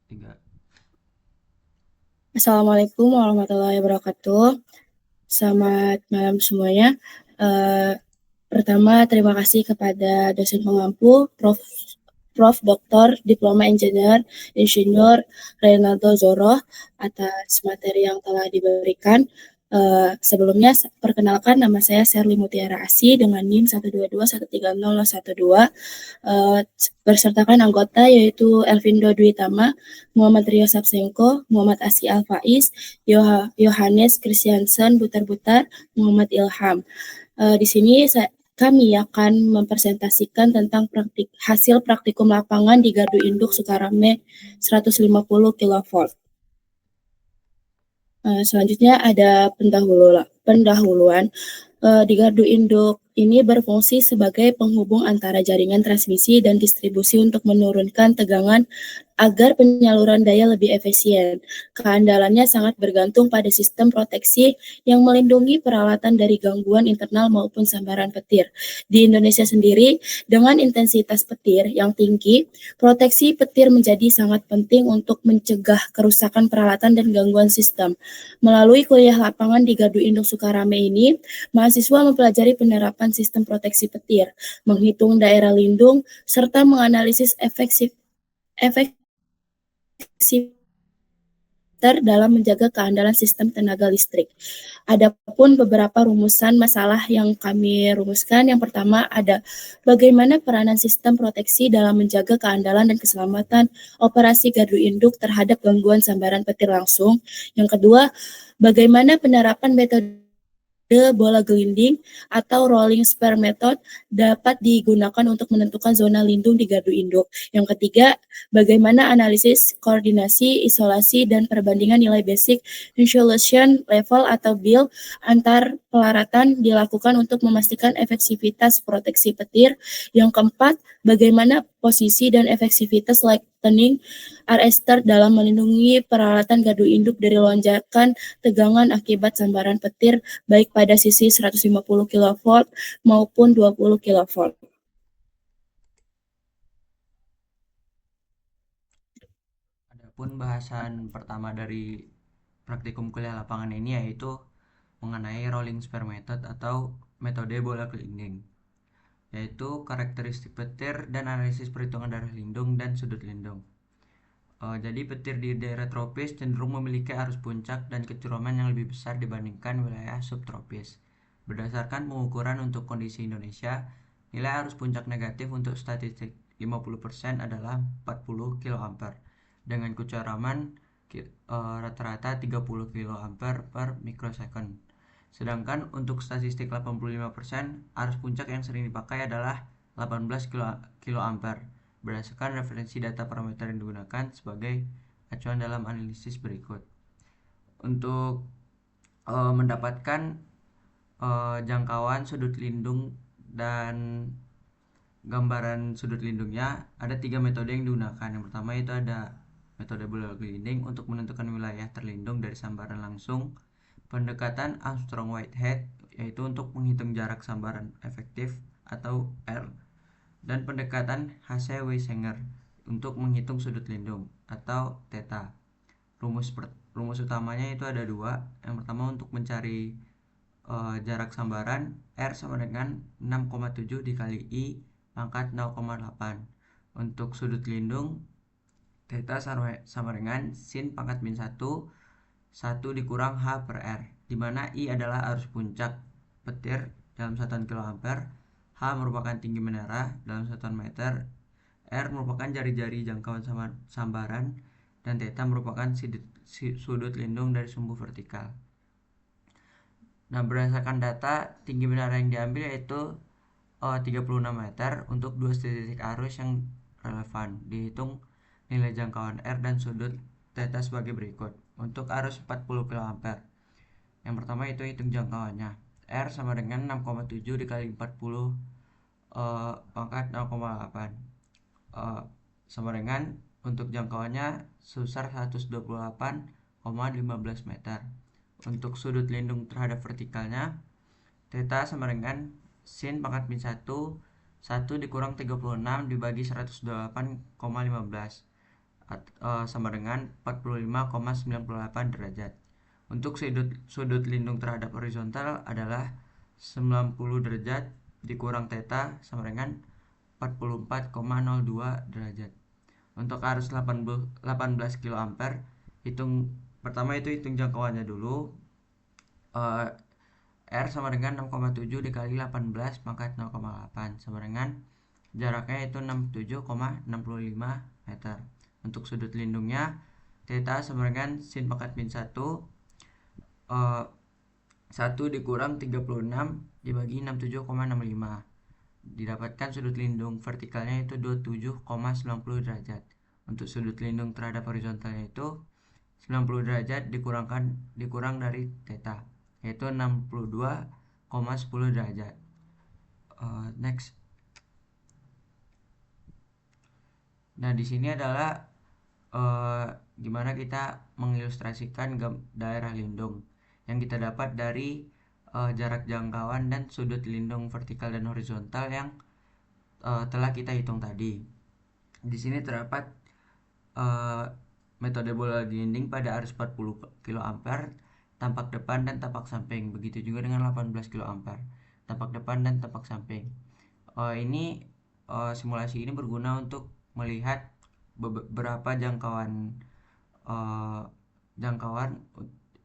Tiga. Assalamualaikum warahmatullahi wabarakatuh. Selamat malam semuanya. Eh, Pertama, terima kasih kepada dosen pengampu, Prof. Dr. Diploma Engineer Insinyur Reynaldo Zoro atas materi yang telah diberikan. Sebelumnya, perkenalkan nama saya Serli Mutiara Asi dengan NIM 122130012. Eh, Bersertakan anggota yaitu Elvindo Dwi Tama, Muhammad Rio Sapsengko, Muhammad Asi Al-Faiz, Yohanes Christiansen Butar-Butar, Muhammad Ilham. Di sini kami akan mempresentasikan tentang hasil praktikum lapangan di Gardu Induk Sukarame 150 kV. Selanjutnya ada pendahuluan. Di gardu induk ini berfungsi sebagai penghubung antara jaringan transmisi dan distribusi untuk menurunkan tegangan agar penyaluran daya lebih efisien. Keandalannya sangat bergantung pada sistem proteksi yang melindungi peralatan dari gangguan internal maupun sambaran petir. Di Indonesia sendiri, dengan intensitas petir yang tinggi, proteksi petir menjadi sangat penting untuk mencegah kerusakan peralatan dan gangguan sistem. Melalui kuliah lapangan di Gardu Induk Sukarame ini, mahasiswa mempelajari penerapan sistem proteksi petir, menghitung daerah lindung, serta menganalisis efek dalam menjaga keandalan sistem tenaga listrik. Adapun beberapa rumusan masalah yang kami rumuskan, yang pertama ada bagaimana peranan sistem proteksi dalam menjaga keandalan dan keselamatan operasi gardu induk terhadap gangguan sambaran petir langsung. Yang kedua, bagaimana penerapan metode bola gelinding atau rolling spare method dapat digunakan untuk menentukan zona lindung di gardu induk. Yang ketiga, bagaimana analisis, koordinasi, isolasi, dan perbandingan nilai basic insulation level atau BIL antar pelaratan dilakukan untuk memastikan efektivitas proteksi petir. Yang keempat, bagaimana posisi dan efektivitas lightning arrestor dalam melindungi peralatan gardu induk dari lonjakan tegangan akibat sambaran petir baik pada sisi 150 kV maupun 20 kV. Adapun bahasan pertama dari praktikum kuliah lapangan ini yaitu mengenai rolling spare method atau metode bola gelinding, yaitu karakteristik petir dan analisis perhitungan daerah lindung dan sudut lindung. Jadi petir di daerah tropis cenderung memiliki arus puncak dan kecuraman yang lebih besar dibandingkan wilayah subtropis. Berdasarkan pengukuran untuk kondisi Indonesia, nilai arus puncak negatif untuk statistik 50% adalah 40 kA dengan kecuraman rata-rata 30 kA per mikrosecond. Sedangkan untuk statistik 85%, arus puncak yang sering dipakai adalah 18 kA berdasarkan referensi data parameter yang digunakan sebagai acuan dalam analisis berikut. Untuk mendapatkan jangkauan sudut lindung dan gambaran sudut lindungnya, ada 3 metode yang digunakan. Yang pertama itu ada metode bola gelinding untuk menentukan wilayah terlindung dari sambaran langsung, pendekatan Armstrong-Whitehead yaitu untuk menghitung jarak sambaran efektif atau R, dan pendekatan Hase-Weisinger untuk menghitung sudut lindung atau theta. Rumus utamanya itu ada dua. Yang pertama untuk mencari jarak sambaran, R sama dengan 6,7 dikali I pangkat 0,8. Untuk sudut lindung, theta sama dengan sin pangkat min 1 1 dikurang H per R, di mana I adalah arus puncak petir dalam satuan kiloampere, H merupakan tinggi menara dalam satuan meter, R merupakan jari-jari jangkauan sambaran, dan theta merupakan sudut lindung dari sumbu vertikal. Nah, berdasarkan data, tinggi menara yang diambil yaitu 36 meter untuk dua titik arus yang relevan. Dihitung nilai jangkauan R dan sudut theta sebagai berikut. Untuk arus 40 kA, yang pertama itu hitung jangkauannya. R sama dengan 6,7 dikali 40 pangkat 0,8 sama dengan untuk jangkauannya sebesar 128,15 meter. Untuk sudut lindung terhadap vertikalnya, theta sama dengan sin pangkat min 1 1 dikurang 36 dibagi 128,15 sama dengan 45,98 derajat. Untuk sudut lindung terhadap horizontal adalah 90 derajat dikurang theta sama dengan 44,02 derajat. Untuk arus 18 kilo ampere, pertama itu hitung jangkauannya dulu. R sama dengan 6,7 dikali 18 pangkat 0,8 sama dengan jaraknya itu 67,65 meter. Untuk sudut lindungnya theta sama dengan sin pangkat min 1 dikurang 36 dibagi 67,65, didapatkan sudut lindung vertikalnya itu 27,90 derajat. Untuk sudut lindung terhadap horizontalnya itu 90 derajat dikurang dari theta, yaitu 62,10 derajat. Next. Nah, di sini adalah gimana kita mengilustrasikan daerah lindung yang kita dapat dari jarak jangkauan dan sudut lindung vertikal dan horizontal yang telah kita hitung tadi. Di sini terdapat metode bola dinding pada arus 40 kilo ampere tampak depan dan tampak samping. Begitu juga dengan 18 kilo ampere tampak depan dan tampak samping. Simulasi ini berguna untuk melihat beberapa jangkauan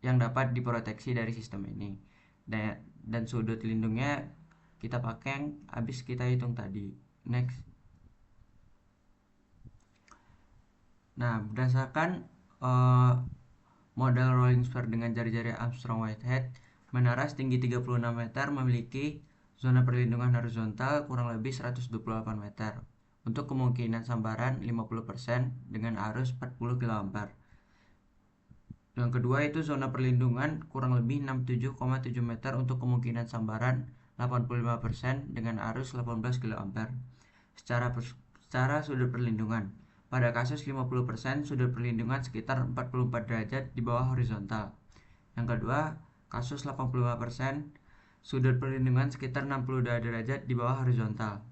yang dapat diproteksi dari sistem ini, dan sudut lindungnya kita pakai yang habis kita hitung tadi. Next. Nah, berdasarkan model rolling spur dengan jari-jari Armstrong Whitehead, menara setinggi 36 meter memiliki zona perlindungan horizontal kurang lebih 128 meter untuk kemungkinan sambaran 50% dengan arus 40 kA. Yang kedua itu zona perlindungan kurang lebih 67,7 meter untuk kemungkinan sambaran 85% dengan arus 18 kA. Secara sudut perlindungan, pada kasus 50% sudut perlindungan sekitar 44 derajat di bawah horizontal. Yang kedua, kasus 85% sudut perlindungan sekitar 60 derajat di bawah horizontal.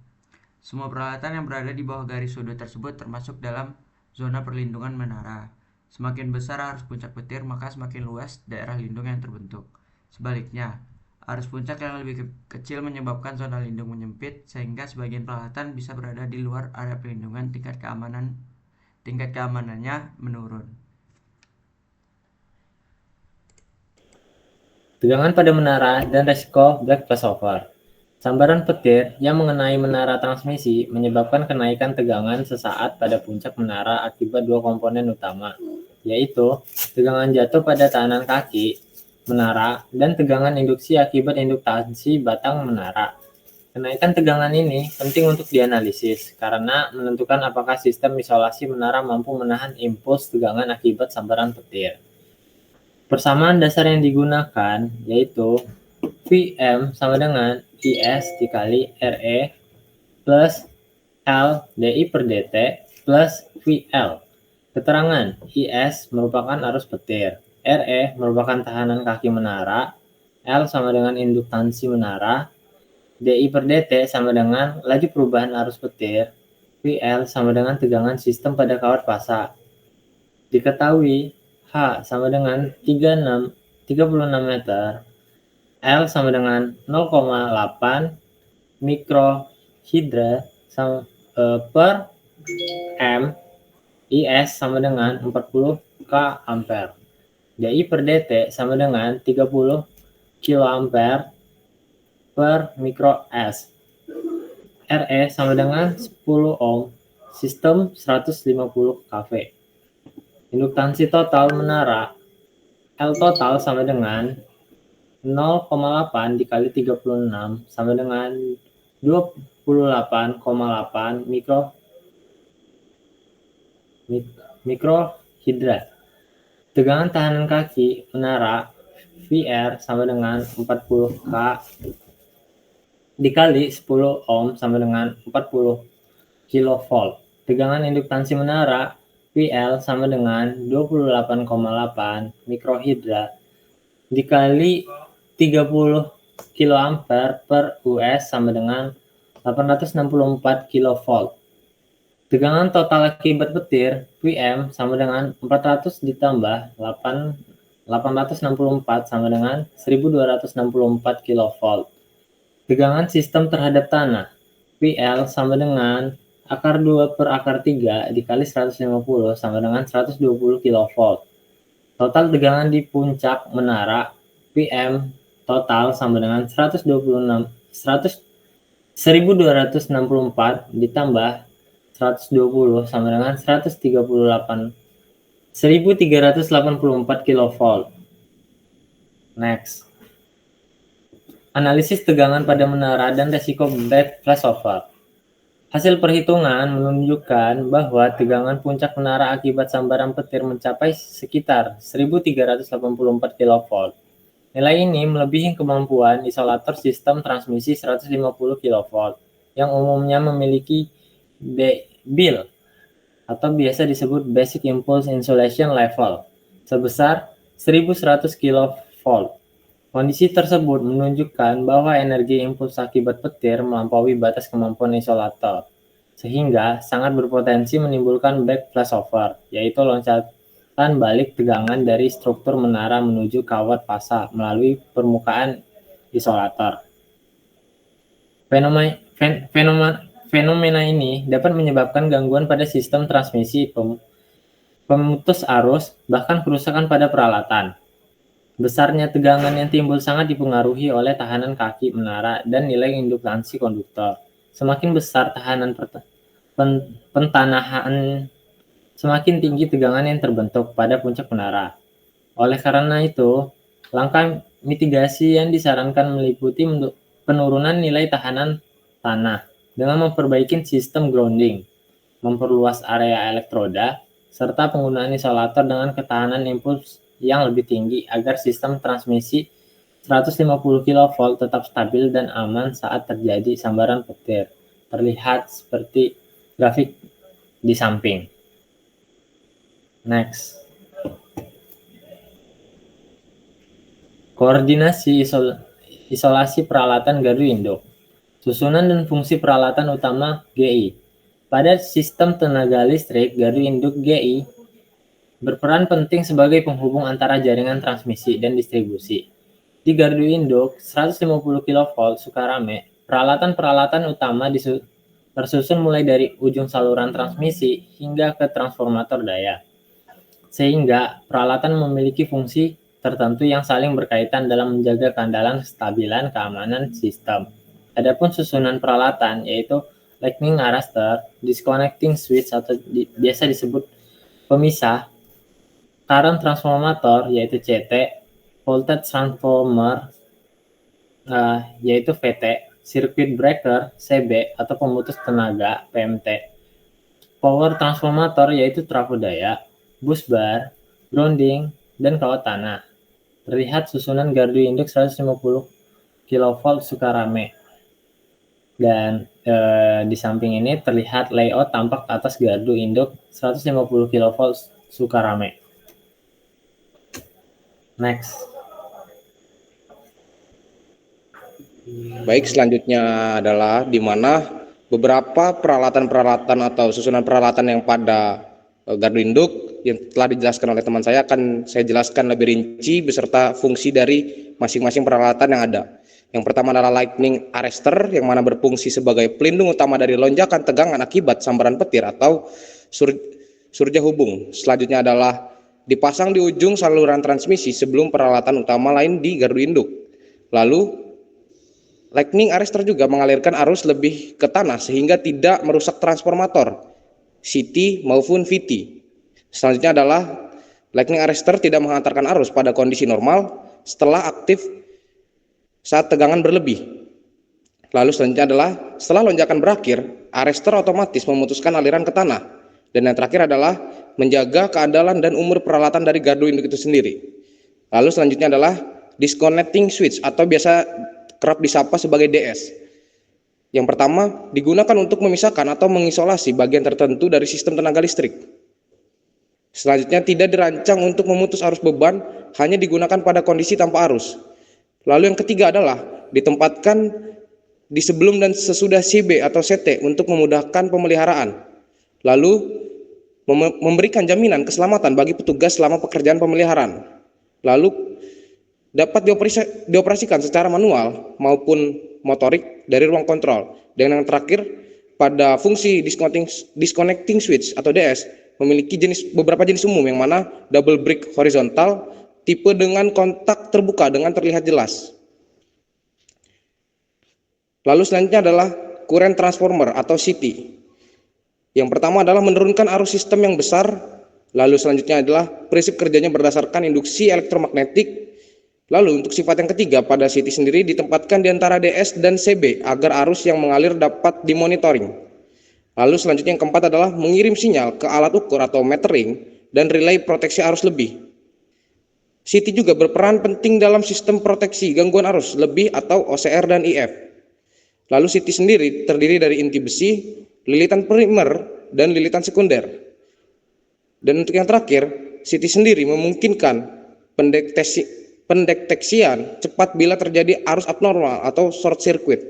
Semua peralatan yang berada di bawah garis sudut tersebut termasuk dalam zona perlindungan menara. Semakin besar arus puncak petir, maka semakin luas daerah lindung yang terbentuk. Sebaliknya, arus puncak yang lebih kecil menyebabkan zona lindung menyempit, sehingga sebagian peralatan bisa berada di luar area perlindungan. Tingkat keamanannya menurun. Tegangan pada menara dan resiko black flashover. Sambaran petir yang mengenai menara transmisi menyebabkan kenaikan tegangan sesaat pada puncak menara akibat dua komponen utama, yaitu tegangan jatuh pada tahanan kaki menara dan tegangan induksi akibat induktasi batang menara. Kenaikan tegangan ini penting untuk dianalisis karena menentukan apakah sistem isolasi menara mampu menahan impuls tegangan akibat sambaran petir. Persamaan dasar yang digunakan yaitu Vm sama dengan IS dikali RE plus L DI per dt plus VL. Keterangan, IS merupakan arus petir, RE merupakan tahanan kaki menara, L sama dengan induktansi menara, DI per dt sama dengan laju perubahan arus petir, VL sama dengan tegangan sistem pada kawat pasak. Diketahui H sama dengan 36 meter, L sama dengan 0,8 mikrohidra per M, IS sama dengan 40 K ampere. DI per dt sama dengan 30 kA per mikro S. RE sama dengan 10 ohm, sistem 150 kV. Induktansi total menara L total sama dengan 0,8 dikali 36 sama dengan 28,8 mikrohidra. Tegangan tahanan kaki menara VR sama dengan 40 K dikali 10 ohm sama dengan 40 kilovolt. Tegangan induktansi menara VL sama dengan 28,8 mikrohidra dikali 30 kiloampere per US sama dengan 864 kilovolt. Tegangan total akibat petir Pm sama dengan 400 ditambah 864 sama dengan 1264 kV. Tegangan sistem terhadap tanah PL sama dengan akar 2 per akar 3 dikali 150 sama dengan 120 kV. Total tegangan di puncak menara PM total sama dengan 1264 ditambah 120 sama dengan 1384 kV. Next. Analisis tegangan pada menara dan resiko back flashover. Hasil perhitungan menunjukkan bahwa tegangan puncak menara akibat sambaran petir mencapai sekitar 1384 kV. Nilai ini melebihi kemampuan isolator sistem transmisi 150 kV yang umumnya memiliki BIL atau biasa disebut Basic Impulse Insulation Level sebesar 1100 kV. Kondisi tersebut menunjukkan bahwa energi impuls akibat petir melampaui batas kemampuan isolator, sehingga sangat berpotensi menimbulkan back flashover, yaitu loncatan balik tegangan dari struktur menara menuju kawat fasa melalui permukaan isolator. Fenomena ini dapat menyebabkan gangguan pada sistem transmisi, pemutus arus, bahkan kerusakan pada peralatan. Besarnya tegangan yang timbul sangat dipengaruhi oleh tahanan kaki menara dan nilai induktansi konduktor. Semakin besar tahanan pentanahan, semakin tinggi tegangan yang terbentuk pada puncak menara. Oleh karena itu, langkah mitigasi yang disarankan meliputi penurunan nilai tahanan tanah dengan memperbaiki sistem grounding, memperluas area elektroda, serta penggunaan isolator dengan ketahanan impuls yang lebih tinggi agar sistem transmisi 150 kV tetap stabil dan aman saat terjadi sambaran petir. Terlihat seperti grafik di samping. Next. Koordinasi isolasi peralatan gardu induk. Susunan dan fungsi peralatan utama GI. Pada sistem tenaga listrik, gardu induk GI berperan penting sebagai penghubung antara jaringan transmisi dan distribusi. Di gardu induk 150 kV Sukarame, peralatan-peralatan utama tersusun mulai dari ujung saluran transmisi hingga ke transformator daya. Sehingga peralatan memiliki fungsi tertentu yang saling berkaitan dalam menjaga keandalan kestabilan keamanan sistem. Adapun susunan peralatan yaitu lightning arrestor, disconnecting switch atau biasa disebut pemisah, current transformator yaitu CT, voltage transformer yaitu VT, circuit breaker CB atau pemutus tenaga PMT, power transformator yaitu trafo daya, bus bar, grounding, dan kawat tanah. Terlihat susunan gardu induk 150 kV Sukarame. Dan di samping ini terlihat layout tampak atas gardu induk 150 kV Sukarame. Next. Baik, selanjutnya adalah di mana beberapa peralatan-peralatan atau susunan peralatan yang pada gardu induk yang telah dijelaskan oleh teman saya akan saya jelaskan lebih rinci beserta fungsi dari masing-masing peralatan yang ada. Yang pertama adalah lightning arrestor yang mana berfungsi sebagai pelindung utama dari lonjakan tegangan akibat sambaran petir atau surja hubung. Selanjutnya adalah dipasang di ujung saluran transmisi sebelum peralatan utama lain di gardu induk. Lalu lightning arrestor juga mengalirkan arus lebih ke tanah sehingga tidak merusak transformator CT maupun VT. Selanjutnya adalah lightning arrestor tidak menghantarkan arus pada kondisi normal setelah aktif saat tegangan berlebih. Lalu selanjutnya adalah setelah lonjakan berakhir, arrestor otomatis memutuskan aliran ke tanah. Dan yang terakhir adalah menjaga keandalan dan umur peralatan dari gardu induk itu sendiri. Lalu selanjutnya adalah disconnecting switch atau biasa kerap disapa sebagai DS. Yang pertama digunakan untuk memisahkan atau mengisolasi bagian tertentu dari sistem tenaga listrik. Selanjutnya tidak dirancang untuk memutus arus beban, hanya digunakan pada kondisi tanpa arus. Lalu yang ketiga adalah ditempatkan di sebelum dan sesudah CB atau CT untuk memudahkan pemeliharaan. Lalu memberikan jaminan keselamatan bagi petugas selama pekerjaan pemeliharaan. Lalu dapat dioperasikan secara manual maupun motorik dari ruang kontrol. Dan yang terakhir, pada fungsi disconnecting switch atau DS memiliki beberapa jenis umum, yang mana double brick horizontal, tipe dengan kontak terbuka dengan terlihat jelas. Lalu selanjutnya adalah current transformer atau CT. Yang pertama adalah menurunkan arus sistem yang besar. Lalu selanjutnya adalah prinsip kerjanya berdasarkan induksi elektromagnetik. Lalu untuk sifat yang ketiga, pada CT sendiri ditempatkan di antara DS dan CB agar arus yang mengalir dapat dimonitoring. Lalu selanjutnya yang keempat adalah mengirim sinyal ke alat ukur atau metering dan relay proteksi arus lebih. CT juga berperan penting dalam sistem proteksi gangguan arus lebih atau OCR dan IF. Lalu CT sendiri terdiri dari inti besi, lilitan primer, dan lilitan sekunder. Dan untuk yang terakhir, CT sendiri memungkinkan pendeteksian cepat bila terjadi arus abnormal atau short circuit.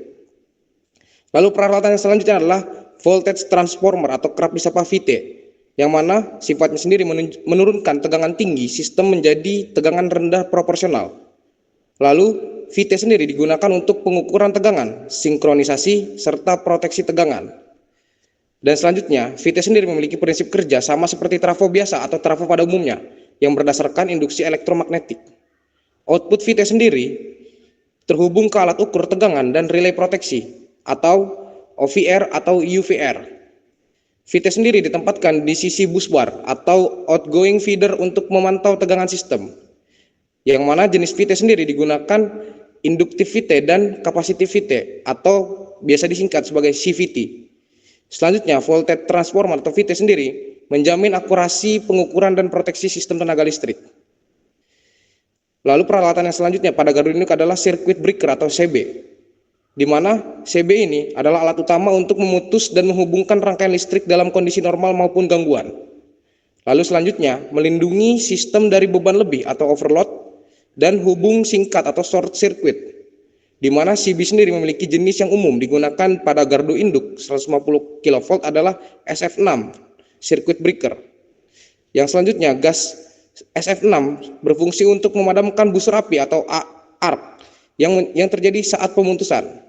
Lalu peralatan yang selanjutnya adalah voltage transformer atau kerap disapa VT, yang mana sifatnya sendiri menurunkan tegangan tinggi sistem menjadi tegangan rendah proporsional. Lalu VT sendiri digunakan untuk pengukuran tegangan, sinkronisasi, serta proteksi tegangan. Dan selanjutnya, VT sendiri memiliki prinsip kerja sama seperti trafo biasa atau trafo pada umumnya, yang berdasarkan induksi elektromagnetik. Output VT sendiri terhubung ke alat ukur tegangan dan relay proteksi, atau OVR atau UVR. VT sendiri ditempatkan di sisi busbar atau outgoing feeder untuk memantau tegangan sistem, yang mana jenis VT sendiri digunakan induktif VT dan kapasitif VT atau biasa disingkat sebagai CVT. Selanjutnya, voltage transformer atau VT sendiri menjamin akurasi pengukuran dan proteksi sistem tenaga listrik. Lalu peralatan yang selanjutnya pada gardu induk adalah circuit breaker atau CB, di mana CB ini adalah alat utama untuk memutus dan menghubungkan rangkaian listrik dalam kondisi normal maupun gangguan. Lalu selanjutnya, melindungi sistem dari beban lebih atau overload dan hubung singkat atau short circuit, di mana CB sendiri memiliki jenis yang umum digunakan pada gardu induk 150 kV adalah SF6 circuit breaker. Yang selanjutnya, gas SF6 berfungsi untuk memadamkan busur api atau arc yang terjadi saat pemutusan.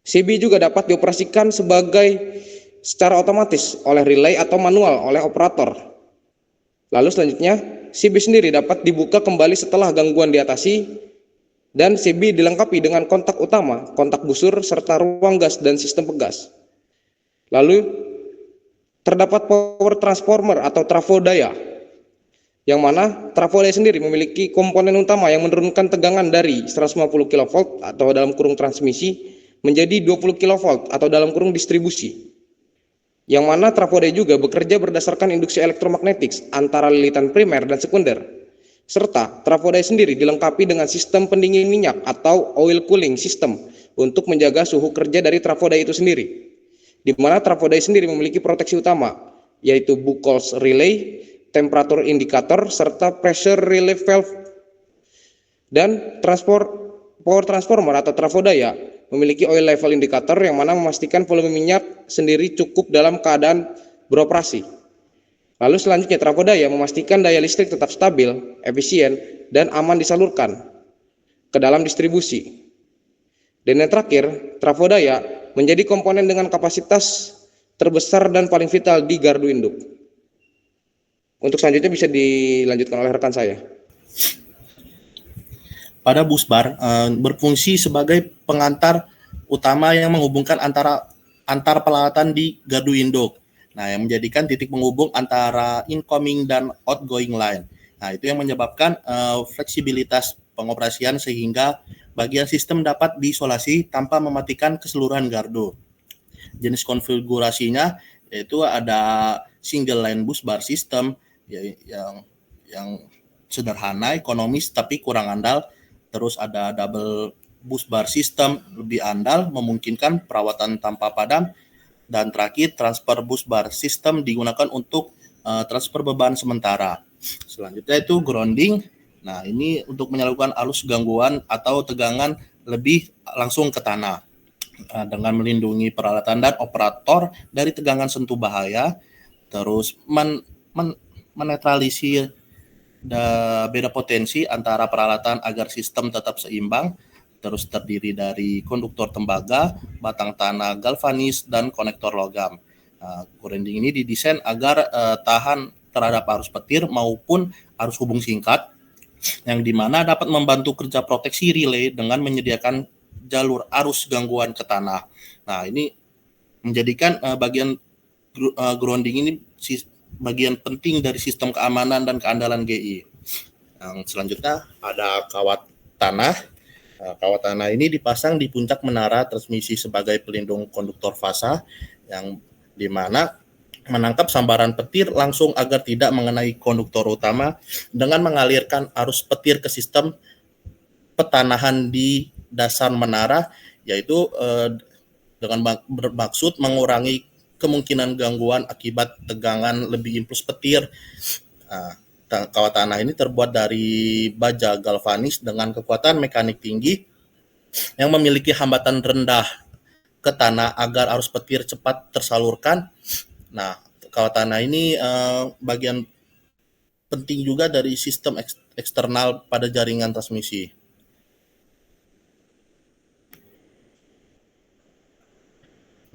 CB juga dapat dioperasikan secara otomatis oleh relay atau manual oleh operator. Lalu selanjutnya, CB sendiri dapat dibuka kembali setelah gangguan diatasi, dan CB dilengkapi dengan kontak utama, kontak busur, serta ruang gas dan sistem pegas. Lalu terdapat power transformer atau trafo daya, yang mana trafo daya sendiri memiliki komponen utama yang menurunkan tegangan dari 150 kV atau dalam kurung transmisi menjadi 20 kV atau dalam kurung distribusi. Yang mana trafo daya juga bekerja berdasarkan induksi elektromagnetik antara lilitan primer dan sekunder. Serta trafo daya sendiri dilengkapi dengan sistem pendingin minyak atau oil cooling system untuk menjaga suhu kerja dari trafo daya itu sendiri. Di mana trafo daya sendiri memiliki proteksi utama, yaitu Buchholz relay, temperatur indikator, serta pressure relief valve. Dan power transformer atau trafo daya memiliki oil level indikator yang mana memastikan volume minyak sendiri cukup dalam keadaan beroperasi. Lalu selanjutnya, trafo daya memastikan daya listrik tetap stabil, efisien, dan aman disalurkan ke dalam distribusi. Dan yang terakhir, trafo daya menjadi komponen dengan kapasitas terbesar dan paling vital di gardu induk. Untuk selanjutnya bisa dilanjutkan oleh rekan saya. Pada busbar berfungsi sebagai pengantar utama yang menghubungkan antar peralatan di gardu induk. Nah, yang menjadikan titik penghubung antara incoming dan outgoing line. Nah, itu yang menyebabkan fleksibilitas pengoperasian sehingga bagian sistem dapat diisolasi tanpa mematikan keseluruhan gardu. Jenis konfigurasinya yaitu ada single line busbar system yang sederhana, ekonomis tapi kurang andal. Terus ada double busbar system, lebih andal, memungkinkan perawatan tanpa padam. Dan terakhir, transfer busbar system digunakan untuk transfer beban sementara. Selanjutnya itu grounding. Nah, ini untuk menyalurkan arus gangguan atau tegangan lebih langsung ke tanah. dengan melindungi peralatan dan operator dari tegangan sentuh bahaya, terus menetralisir beda potensi antara peralatan agar sistem tetap seimbang, terus terdiri dari konduktor tembaga, batang tanah galvanis, dan konektor logam. Grounding ini didesain agar tahan terhadap arus petir maupun arus hubung singkat, yang dimana dapat membantu kerja proteksi relay dengan menyediakan jalur arus gangguan ke tanah. Nah, ini menjadikan bagian grounding ini bagian penting dari sistem keamanan dan keandalan GI. Yang selanjutnya ada kawat tanah. Kawat tanah ini dipasang di puncak menara transmisi sebagai pelindung konduktor fasa, yang dimana menangkap sambaran petir langsung agar tidak mengenai konduktor utama dengan mengalirkan arus petir ke sistem petanahan di dasar menara, yaitu dengan bermaksud mengurangi kemungkinan gangguan akibat tegangan lebih impuls petir. Kawat tanah ini terbuat dari baja galvanis dengan kekuatan mekanik tinggi yang memiliki hambatan rendah ke tanah agar arus petir cepat tersalurkan. Nah, kawat tanah ini bagian penting juga dari sistem eksternal pada jaringan transmisi.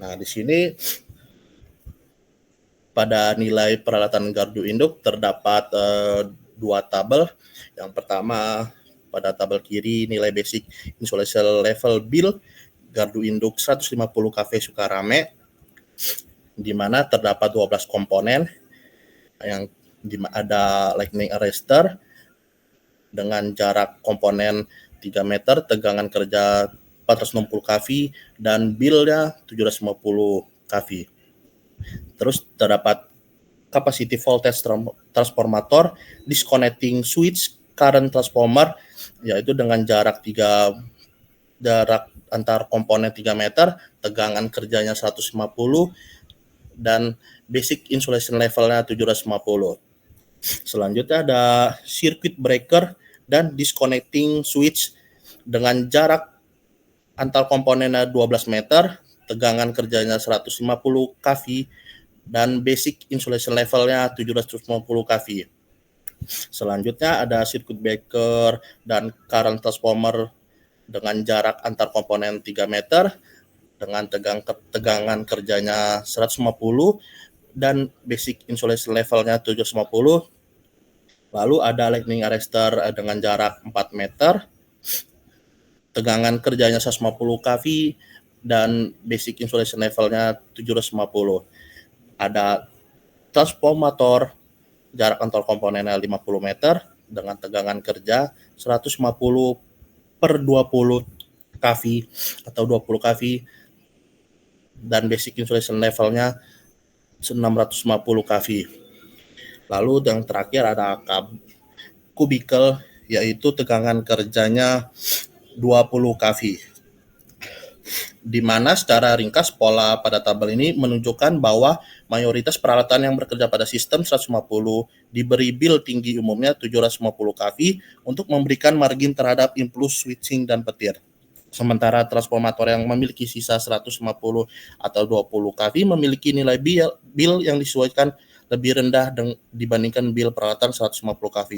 Nah, di sini pada nilai peralatan gardu induk terdapat dua tabel. Yang pertama pada tabel kiri nilai basic insulation level bill gardu induk 150 kV Sukarame, di mana terdapat 12 komponen, yang ada lightning arrestor dengan jarak komponen 3 meter, tegangan kerja 460 kV, dan bill-nya 750 kV. Terus terdapat capacity voltage transformator, disconnecting switch current transformer, yaitu dengan jarak antar komponen 3 meter, tegangan kerjanya 150, dan basic insulation levelnya 750. Selanjutnya ada circuit breaker dan disconnecting switch dengan jarak antar komponennya 12 meter, tegangan kerjanya 150 kV, dan basic insulation levelnya 750 kV. Selanjutnya ada circuit breaker dan current transformer dengan jarak antar komponen 3 meter, dengan tegangan kerjanya 150, dan basic insulation levelnya 750. Lalu ada lightning arrestor dengan jarak 4 meter, tegangan kerjanya 150 kV, dan basic insulation levelnya 750. Ada transformator jarak antar komponennya 50 meter dengan tegangan kerja 150 per 20 kV atau 20 kV, dan basic insulation levelnya 650 kV. Lalu yang terakhir ada kubikel, yaitu tegangan kerjanya 20 kV. Di mana secara ringkas pola pada tabel ini menunjukkan bahwa mayoritas peralatan yang bekerja pada sistem 150 diberi bill tinggi umumnya 750 kV untuk memberikan margin terhadap impuls switching dan petir. Sementara transformator yang memiliki sisa 150 atau 20 kV memiliki nilai bill yang disesuaikan lebih rendah dibandingkan bill peralatan 150 kV.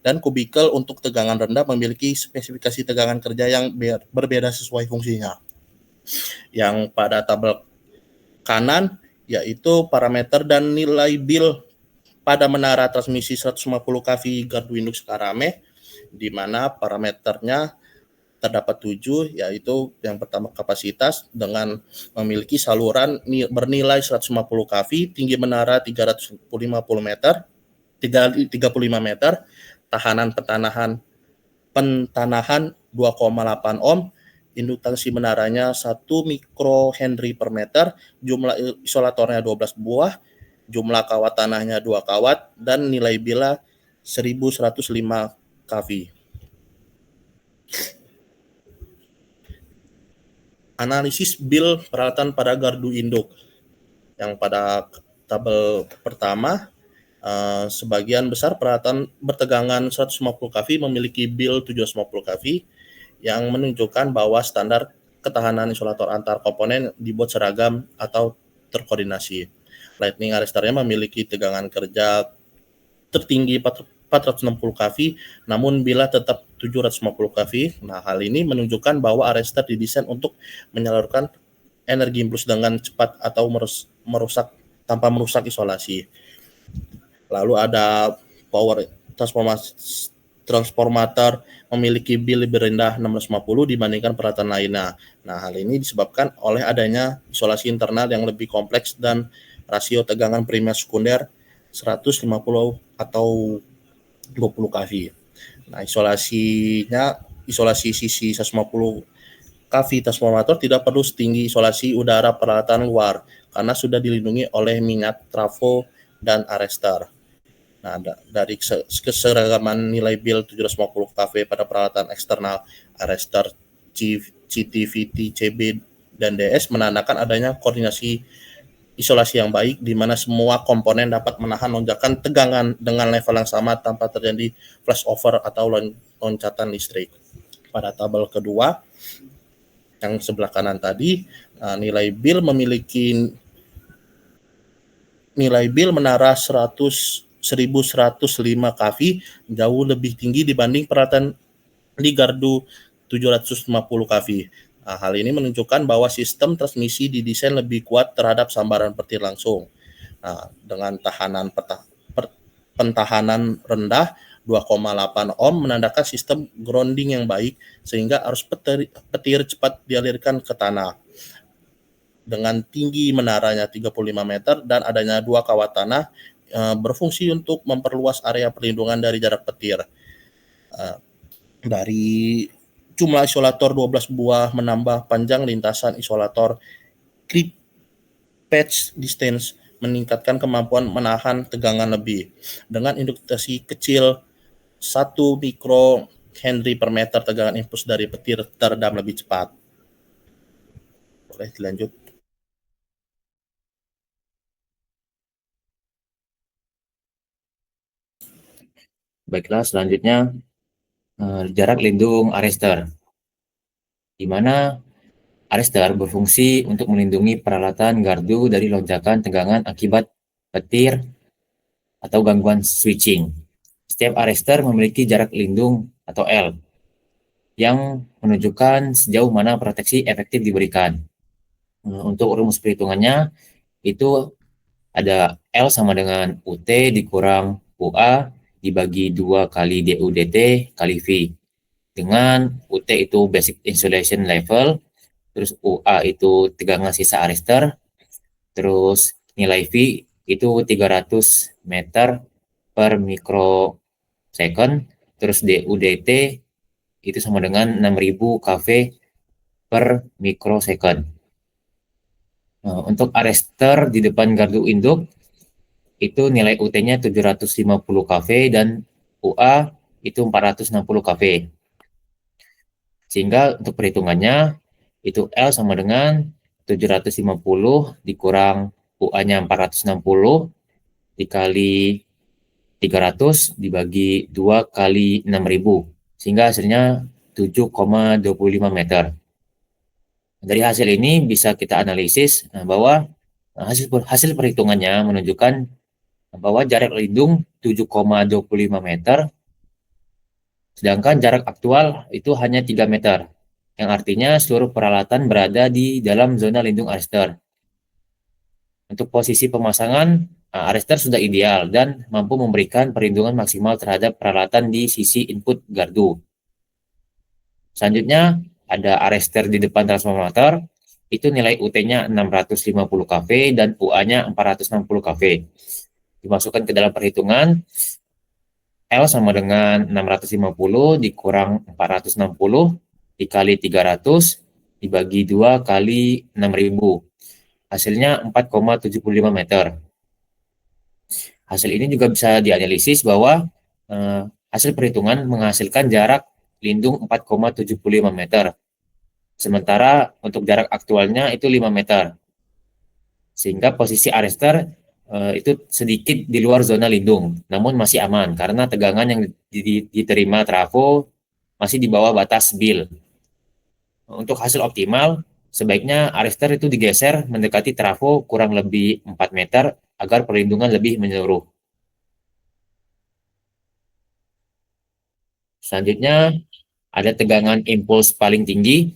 Dan kubikel untuk tegangan rendah memiliki spesifikasi tegangan kerja yang berbeda sesuai fungsinya. Yang pada tabel kanan yaitu parameter dan nilai bill pada menara transmisi 150 kV gardu induk Sukarame, di mana parameternya terdapat 7, yaitu yang pertama kapasitas dengan memiliki saluran bernilai 150 kV, tinggi menara 355 meter, 35 meter, tahanan pentanahan 2,8 ohm, indukansi menaranya 1 mikrohenry per meter, jumlah isolatornya 12 buah, jumlah kawat tanahnya 2 kawat, dan nilai bila 1105 kV. Analisis bill peralatan pada gardu induk. Yang pada tabel pertama, sebagian besar peralatan bertegangan 150 kV memiliki bill 750 kV, yang menunjukkan bahwa standar ketahanan isolator antar komponen dibuat seragam atau terkoordinasi. Lightning arrestornya memiliki tegangan kerja tertinggi 460 kV, namun bila tetap 750 kV. Nah, hal ini menunjukkan bahwa arrestor didesain untuk menyalurkan energi impuls dengan cepat atau merusak tanpa merusak isolasi. Lalu ada power transformator memiliki bill lebih rendah 650 dibandingkan peralatan lainnya. Nah, hal ini disebabkan oleh adanya isolasi internal yang lebih kompleks dan rasio tegangan primer sekunder 150 atau 20 kV. Nah, isolasi sisi 150 kV transformator tidak perlu setinggi isolasi udara peralatan luar karena sudah dilindungi oleh minyak trafo dan arrestor. Nah, dari keseragaman nilai bill 750 kV pada peralatan eksternal arrestor CTVT, CB, dan DS menandakan adanya koordinasi isolasi yang baik di mana semua komponen dapat menahan lonjakan tegangan dengan level yang sama tanpa terjadi flashover atau loncatan listrik. Pada tabel kedua yang sebelah kanan tadi, nilai bill menara 1105 kV jauh lebih tinggi dibanding peralatan di gardu 750 kV. Nah, hal ini menunjukkan bahwa sistem transmisi didesain lebih kuat terhadap sambaran petir langsung. Nah, dengan pentahanan rendah 2,8 ohm menandakan sistem grounding yang baik sehingga arus petir cepat dialirkan ke tanah. Dengan tinggi menaranya 35 meter dan adanya 2 kawat tanah berfungsi untuk memperluas area perlindungan dari jarak petir. Dari jumlah isolator 12 buah menambah panjang lintasan isolator creep patch distance meningkatkan kemampuan menahan tegangan lebih. Dengan induksi kecil 1 mikro Henry per meter, tegangan impuls dari petir teredam lebih cepat. Boleh dilanjut. Baiklah, selanjutnya jarak lindung arrestor, di mana arrestor berfungsi untuk melindungi peralatan gardu dari lonjakan tegangan akibat petir atau gangguan switching. Setiap arrestor memiliki jarak lindung atau L yang menunjukkan sejauh mana proteksi efektif diberikan. Untuk rumus perhitungannya itu ada L sama dengan UT dikurang UA dibagi 2 kali DU DT kali V. Dengan UT itu basic insulation level, terus UA itu tegangan sisa arrestor, terus nilai V itu 300 meter per mikrosecond, terus DU DT itu sama dengan 6000 kV per mikrosecond. Untuk arrestor di depan gardu induk itu nilai UT-nya 750 kV dan UA itu 460 kV. Sehingga untuk perhitungannya itu L sama dengan 750 dikurang UA-nya 460 dikali 300 dibagi 2 kali 6000 sehingga hasilnya 7,25 meter. Dari hasil ini bisa kita analisis bahwa hasil perhitungannya menunjukkan bahwa jarak lindung 7,25 meter, sedangkan jarak aktual itu hanya 3 meter, yang artinya seluruh peralatan berada di dalam zona lindung arrestor. Untuk posisi pemasangan, arrestor sudah ideal dan mampu memberikan perlindungan maksimal terhadap peralatan di sisi input gardu. Selanjutnya, ada arrestor di depan transformator, itu nilai UT-nya 650 kV dan UA-nya 460 kV. Dimasukkan ke dalam perhitungan, L sama dengan 650 dikurang 460 dikali 300 dibagi 2 kali 6000. Hasilnya 4,75 meter. Hasil ini juga bisa dianalisis bahwa hasil perhitungan menghasilkan jarak lindung 4,75 meter. Sementara untuk jarak aktualnya itu 5 meter. Sehingga posisi arrestor itu sedikit di luar zona lindung, namun masih aman karena tegangan yang diterima trafo masih di bawah batas bill. Untuk hasil optimal, sebaiknya arrester itu digeser mendekati trafo kurang lebih 4 meter agar perlindungan lebih menyeluruh. Selanjutnya, ada tegangan impuls paling tinggi,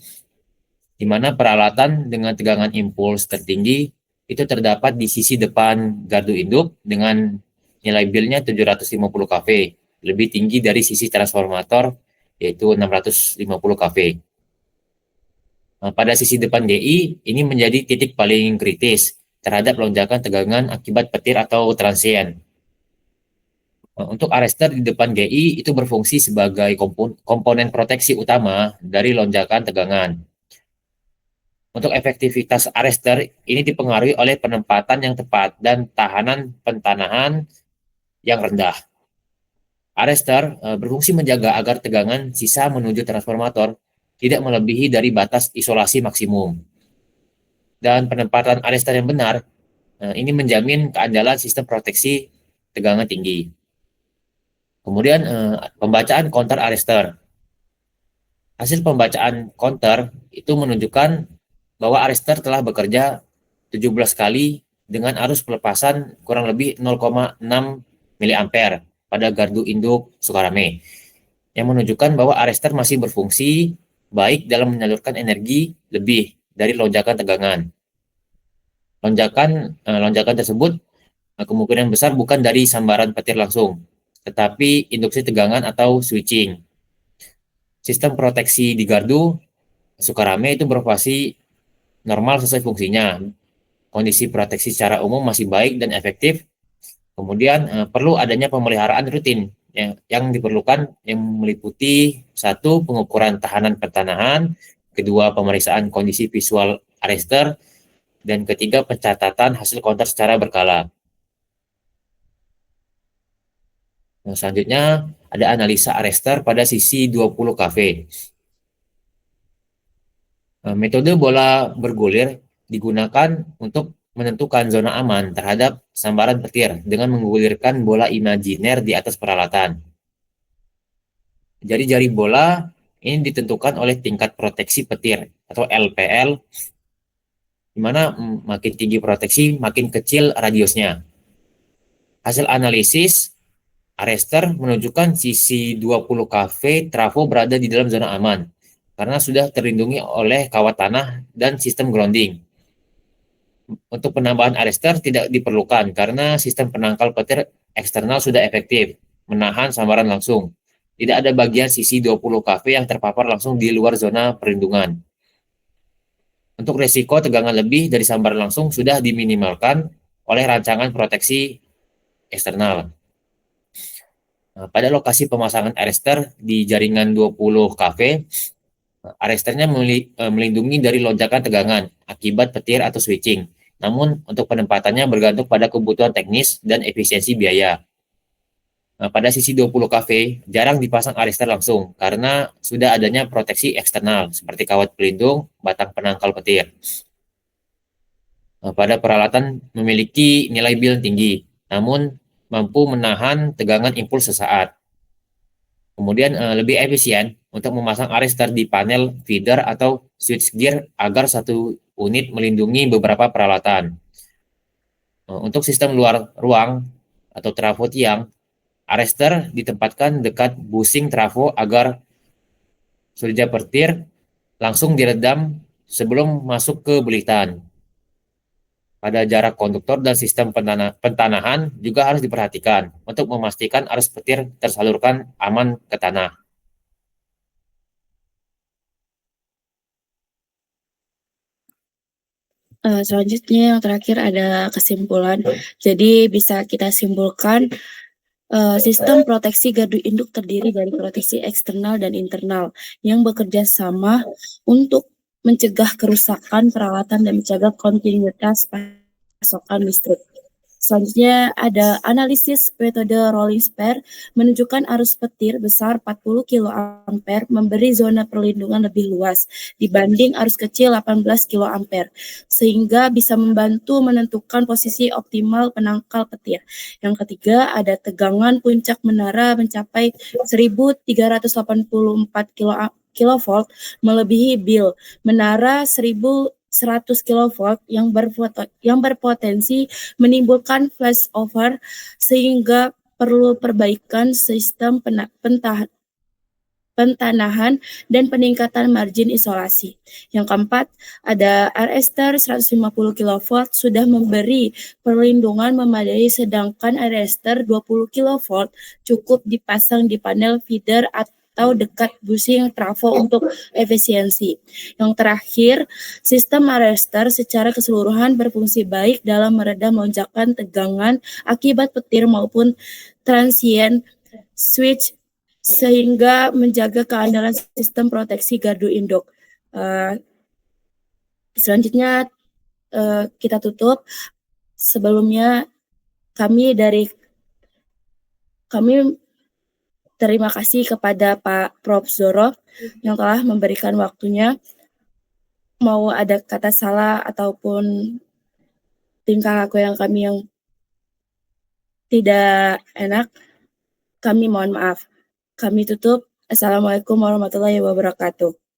di mana peralatan dengan tegangan impuls tertinggi itu terdapat di sisi depan gardu induk dengan nilai bilnya 750 kV, lebih tinggi dari sisi transformator yaitu 650 kV. Nah, pada sisi depan GI, ini menjadi titik paling kritis terhadap lonjakan tegangan akibat petir atau transient. Untuk arrester di depan GI itu berfungsi sebagai komponen proteksi utama dari lonjakan tegangan. Untuk efektivitas arrester ini dipengaruhi oleh penempatan yang tepat dan tahanan pentanahan yang rendah. Arrester berfungsi menjaga agar tegangan sisa menuju transformator tidak melebihi dari batas isolasi maksimum. Dan penempatan arrester yang benar ini menjamin keandalan sistem proteksi tegangan tinggi. Kemudian pembacaan counter arrester. Hasil pembacaan counter itu menunjukkan bahwa arrester telah bekerja 17 kali dengan arus pelepasan kurang lebih 0,6 mA pada gardu induk Sukarame, yang menunjukkan bahwa arrester masih berfungsi baik dalam menyalurkan energi lebih dari lonjakan tegangan. Lonjakan tersebut kemungkinan besar bukan dari sambaran petir langsung, tetapi induksi tegangan atau switching. Sistem proteksi di gardu Sukarame itu beroperasi normal sesuai fungsinya. Kondisi proteksi secara umum masih baik dan efektif. Kemudian perlu adanya pemeliharaan rutin yang diperlukan, yang meliputi 1. Pengukuran tahanan pertanahan, 2. Pemeriksaan kondisi visual arrester, dan 3. Pencatatan hasil counter secara berkala. Nah, selanjutnya ada analisa arrester pada sisi 20 kV. Metode bola bergulir digunakan untuk menentukan zona aman terhadap sambaran petir dengan menggulirkan bola imajiner di atas peralatan. Jari-jari bola ini ditentukan oleh tingkat proteksi petir atau LPL, di mana makin tinggi proteksi, makin kecil radiusnya. Hasil analisis arrester menunjukkan sisi 20 kV trafo berada di dalam zona aman karena sudah terlindungi oleh kawat tanah dan sistem grounding. Untuk penambahan arrester tidak diperlukan karena sistem penangkal petir eksternal sudah efektif menahan sambaran langsung. Tidak ada bagian sisi 20 kV yang terpapar langsung di luar zona perlindungan. Untuk resiko tegangan lebih dari sambaran langsung sudah diminimalkan oleh rancangan proteksi eksternal. Pada lokasi pemasangan arrester di jaringan 20 kV, arresternya melindungi dari lonjakan tegangan akibat petir atau switching. Namun untuk penempatannya bergantung pada kebutuhan teknis dan efisiensi biaya. Pada sisi 20 kV, jarang dipasang arrester langsung karena sudah adanya proteksi eksternal seperti kawat pelindung, batang penangkal petir. Pada peralatan memiliki nilai bil tinggi, namun mampu menahan tegangan impuls sesaat. Kemudian lebih efisien untuk memasang arrester di panel feeder atau switchgear agar satu unit melindungi beberapa peralatan. Untuk sistem luar ruang atau trafo tiang, arrester ditempatkan dekat busing trafo agar surja petir langsung diredam sebelum masuk ke bulitan. Pada jarak konduktor dan sistem pentanahan juga harus diperhatikan untuk memastikan arus petir tersalurkan aman ke tanah. Selanjutnya yang terakhir ada kesimpulan. Jadi bisa kita simpulkan sistem proteksi gardu induk terdiri dari proteksi eksternal dan internal yang bekerja sama untuk mencegah kerusakan peralatan dan menjaga kontinuitas pasokan listrik. Selanjutnya ada analisis metode rolling spare menunjukkan arus petir besar 40 kA memberi zona perlindungan lebih luas dibanding arus kecil 18 kA sehingga bisa membantu menentukan posisi optimal penangkal petir. Yang ketiga ada tegangan puncak menara mencapai 1384 kV kV melebihi BIL menara 1100 kV yang berpotensi menimbulkan flashover sehingga perlu perbaikan sistem pentanahan dan peningkatan margin isolasi. Yang keempat, ada arrestor 150 kV sudah memberi perlindungan memadai, sedangkan arrestor 20 kV cukup dipasang di panel feeder atau dekat bushing trafo untuk efisiensi. Yang terakhir, sistem arrestor secara keseluruhan berfungsi baik dalam meredam lonjakan tegangan akibat petir maupun transient switch sehingga menjaga keandalan sistem proteksi gardu induk. Selanjutnya kita tutup. Sebelumnya kami terima kasih kepada Pak Prof. Zoro yang telah memberikan waktunya. Mau ada kata salah ataupun tingkah laku yang tidak enak, kami mohon maaf. Kami tutup. Assalamualaikum warahmatullahi wabarakatuh.